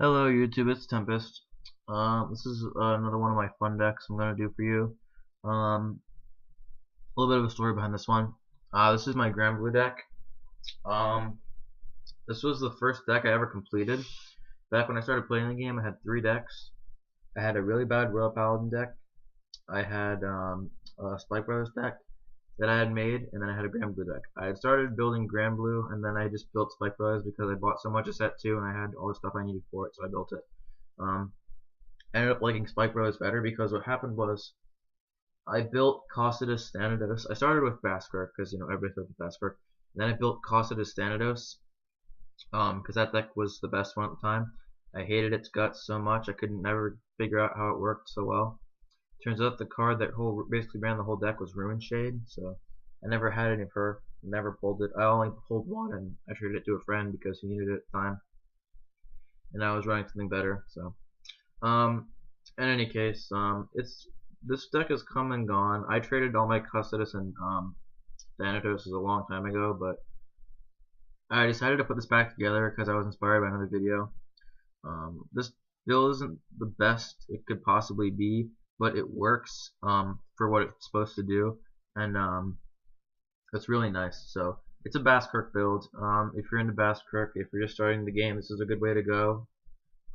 Hello YouTube, it's Tempest. This is another one of my fun decks I'm gonna do for you. A little bit of a story behind this one. This is my Granblue deck. Um, this was the first deck I ever completed. Back when I started playing the game, I had 3 decks. I had a really bad Royal Paladin deck. I had a Spike Brothers deck that I had made, and then I had a Granblue deck. I had started building Granblue, and then I just built Spike Brothers because I bought so much of set 2, and I had all the stuff I needed for it, so I built it. Um, I ended up liking Spike Brothers better because what happened was I built Cocytus Thanatos. I started with Basskirk because everybody starts with Basskirk. Then I built Cocytus Thanatos because that deck was the best one at the time. I hated its guts so much I couldn't never figure out how it worked so well. Turns out the card that basically ran the whole deck was Ruin Shade, so I never had any of her. Never pulled it. I only pulled one and I traded it to a friend because he needed it at the time, and I was running something better. So in any case, this deck has come and gone. I traded all my Custodus and Thanatos a long time ago, but I decided to put this back together because I was inspired by another video. This build isn't the best it could possibly be, but it works for what it's supposed to do, and it's really nice. So it's a Basskirk build. If you're into Basskirk, if you're just starting the game, this is a good way to go.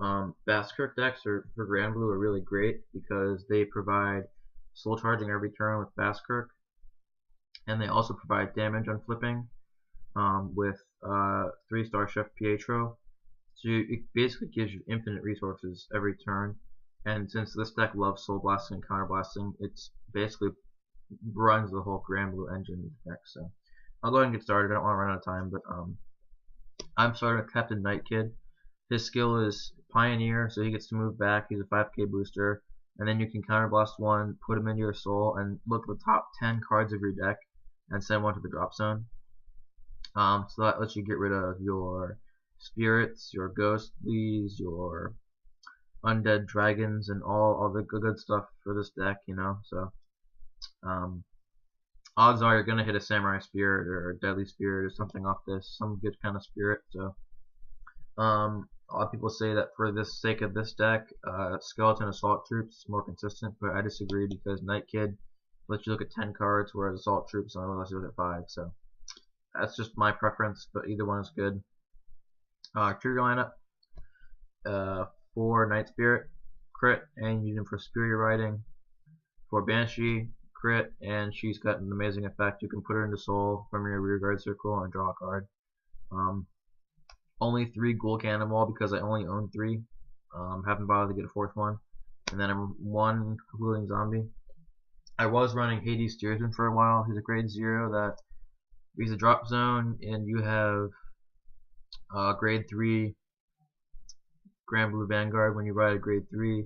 Basskirk decks for Granblue are really great because they provide soul charging every turn with Basskirk, and they also provide damage on flipping with 3-star Chef Pietro. So it basically gives you infinite resources every turn. And since this deck loves soul blasting and counter blasting, it's basically runs the whole Granblue engine deck. So I'll go ahead and get started. I don't want to run out of time, but I'm starting with Captain Night Kid. His skill is Pioneer, so he gets to move back. He's a 5k booster, and then you can counterblast one, put him into your soul, and look at the top 10 cards of your deck, and send one to the drop zone. So that lets you get rid of your spirits, your ghostlies, your undead dragons, and all the good stuff for this deck. So odds are you're gonna hit a samurai spirit or a deadly spirit or something off this, some good kind of spirit. So a lot of people say that for the sake of this deck, Skeleton Assault Troops is more consistent, but I disagree because Night Kid lets you look at 10 cards, whereas Assault Troops only lets you look at 5. So that's just my preference, but either one is good. Trigger lineup: for Night Spirit, crit, and use him for Superior Riding. For Banshee, crit, and she's got an amazing effect. You can put her into Soul from your rearguard circle and draw a card. Only 3 Ghoul Cannonball because I only own 3. Haven't bothered to get a 4th one. And then I'm 1 Concluding Zombie. I was running Hades Steersman for a while. He's a grade 0 that he's a drop zone, and you have grade 3 Granblue Vanguard. When you ride a grade 3,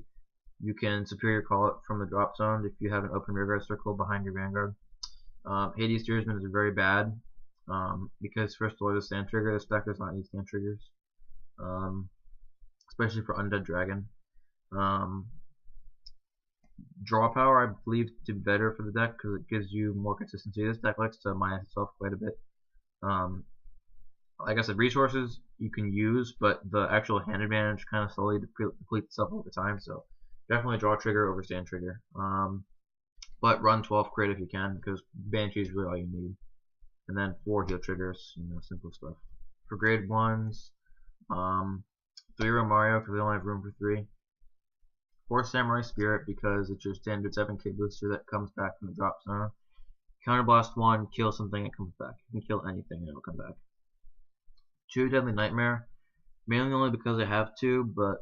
you can superior call it from the drop zone if you have an open rearguard circle behind your Vanguard. Hades Steersman is very bad. Because first of all, the stand trigger, this deck does not use stand triggers, especially for Undead Dragon. Draw power, I believe, to be better for the deck because it gives you more consistency. This deck likes to minus itself quite a bit. Like I said, resources you can use, but the actual hand advantage kind of slowly depletes itself over time. So definitely draw trigger over stand trigger. But run 12 crit if you can, because Banshee is really all you need. And then 4 heal triggers, simple stuff. For grade 1s, 3 Romario because they only have room for 3. 4 Samurai Spirit because it's your standard 7k booster that comes back from the drop zone. Counterblast 1, kill something, it comes back. You can kill anything and it'll come back. 2 Deadly Nightmare, mainly only because I have to, but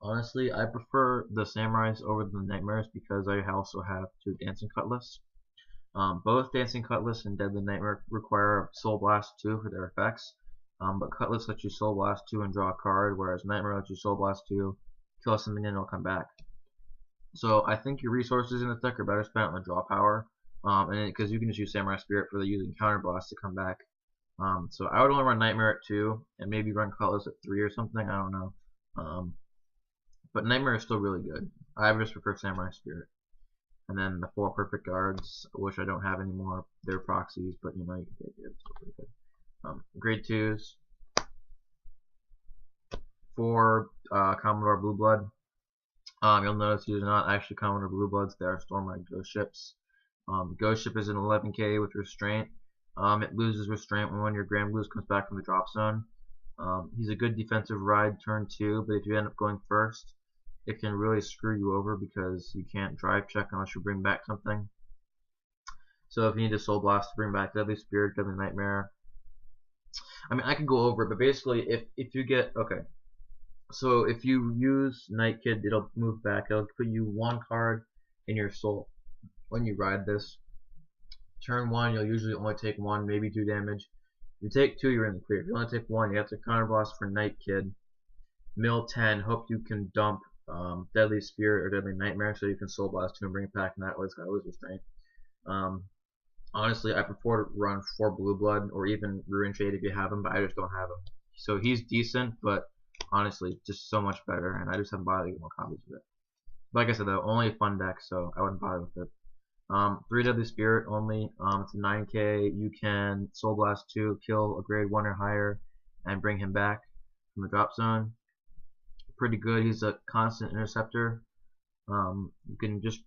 honestly I prefer the Samurais over the Nightmares because I also have 2 Dancing Cutlass. Both Dancing Cutlass and Deadly Nightmare require Soul Blast 2 for their effects, but Cutlass lets you Soul Blast 2 and draw a card, whereas Nightmare lets you Soul Blast 2, kill something and it'll come back. So I think your resources in this deck are better spent on the draw power, and because you can just use Samurai Spirit for the using Counter Blast to come back. So I would only run Nightmare at 2, and maybe run Cutlass at 3 or something, I don't know. But Nightmare is still really good. I just prefer Samurai Spirit. And then the 4 Perfect Guards, which I don't have anymore. They're proxies, but you can take it. It's pretty good. Grade 2s. For Commodore Blue Blood. You'll notice these are not actually Commodore Blue Bloods, they are Stormlight Ghost Ships. Ghost Ship is an 11k with Restraint. It loses Restraint when one of your Granblues comes back from the drop zone. He's a good defensive ride turn 2, but if you end up going first, it can really screw you over because you can't drive check unless you bring back something. So if you need a Soul Blast to bring back Deadly Spirit, Deadly Nightmare. I mean, I could go over it, but basically, if you get, okay, so if you use Night Kid, it'll move back. It'll put you 1 card in your soul when you ride this. Turn 1, you'll usually only take 1, maybe 2 damage. If you take 2, you're in the clear. If you only take 1, you have to counterblast for Night Kid. Mill 10, hope you can dump Deadly Spirit or Deadly Nightmare so you can Soul Blast 2 and bring it back, and that way it's got to lose Restraint. Honestly, I prefer to run 4 Blue Blood or even Ruin Shade if you have him, but I just don't have him. So he's decent, but honestly, just so much better, and I just haven't bothered to get more copies of it. Like I said, though, only a fun deck, so I wouldn't bother with it. 3 Deadly Spirit only. It's a 9k. You can Soul Blast 2, kill a grade 1 or higher, and bring him back from the drop zone. Pretty good. He's a constant interceptor. You can just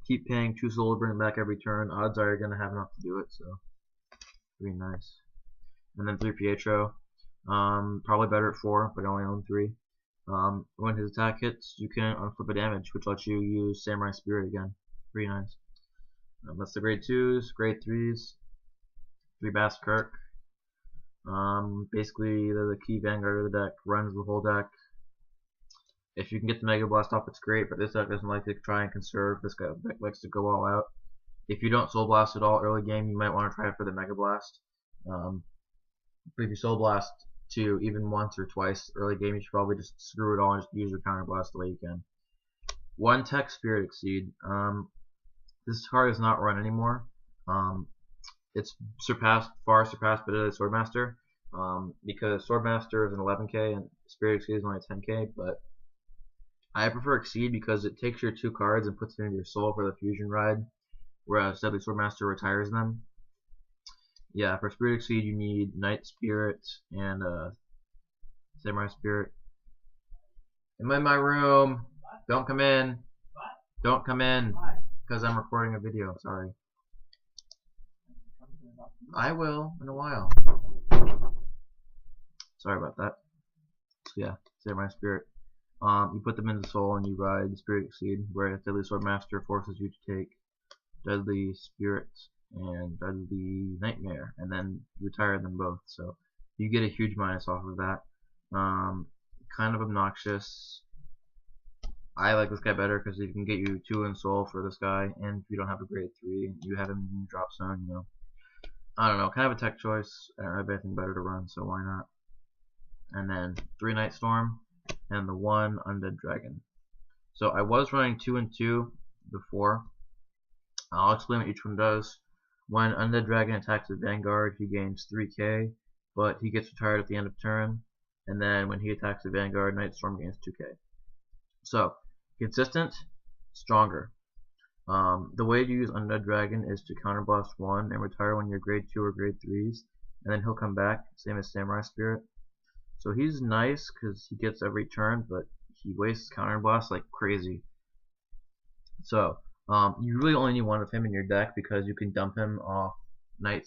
keep paying 2 soul to bring him back every turn. Odds are you're going to have enough to do it, so pretty nice. And then 3 Pietro. Probably better at 4, but I only own 3. When his attack hits, you can unflip a damage, which lets you use Samurai Spirit again. Pretty nice. That's the grade 2s, grade 3s, 3 Basskirk. Basically, they're the key Vanguard of the deck, runs the whole deck. If you can get the Mega Blast off, it's great, but this deck doesn't like to try and conserve. This deck likes to go all out. If you don't Soul Blast at all early game, you might want to try for the Mega Blast. But if you Soul Blast 2 even once or twice early game, you should probably just screw it all and just use your Counter Blast the way you can. 1 Tech Spirit Exceed. This card is not run anymore. It's far surpassed by Swordmaster, because Swordmaster is an 11k and Spirit Exceed is only 10k, but I prefer Exceed because it takes your 2 cards and puts them into your soul for the fusion ride, whereas Deadly Swordmaster retires them. Yeah, for Spirit Exceed you need Night Spirit and Samurai Spirit. I'm in my room. Don't come in. Don't come in. Because I'm recording a video, sorry. I will in a while. Sorry about that. So yeah, Samurai Spirit. You put them into Soul and you ride Spirit Exceed, whereas Deadly Swordmaster forces you to take Deadly Spirit and Deadly Nightmare, and then retire them both. So you get a huge minus off of that. Kind of obnoxious. I like this guy better because he can get you 2 in soul for this guy, and if you don't have a grade 3, you have him in drop zone, you know. I don't know, kind of a tech choice. I don't have anything better to run, so why not? And then 3 Night Storm and the 1 Undead Dragon. So I was running 2 and 2 before. I'll explain what each one does. When Undead Dragon attacks with Vanguard, he gains 3k, but he gets retired at the end of turn. And then when he attacks with Vanguard, Night Storm gains 2k. So consistent, stronger. The way to use Undead Dragon is to counterblast 1 and retire when you're grade 2 or grade 3s, and then he'll come back, same as Samurai Spirit. So he's nice because he gets every turn, but he wastes counterblast like crazy. So you really only need 1 of him in your deck because you can dump him off Night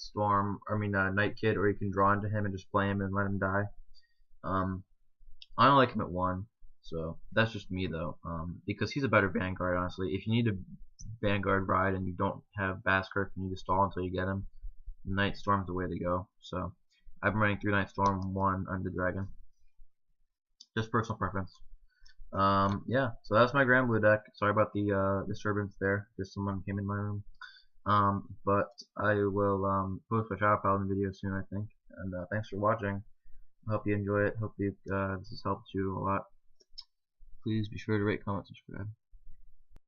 Kid, or you can draw into him and just play him and let him die. I don't like him at 1. So that's just me though, because he's a better Vanguard, honestly. If you need a Vanguard ride and you don't have Basskirk, you need to stall until you get him. Night Storm's the way to go. So I've been running 3 Night Storm, 1 Undead Dragon. Just personal preference. Yeah, so that's my Granblue deck. Sorry about the disturbance there. Just someone came in my room. But I will post my shadow paladin video soon, I think. And thanks for watching. I hope you enjoy it. Hope this has helped you a lot. Please be sure to rate, comment, subscribe.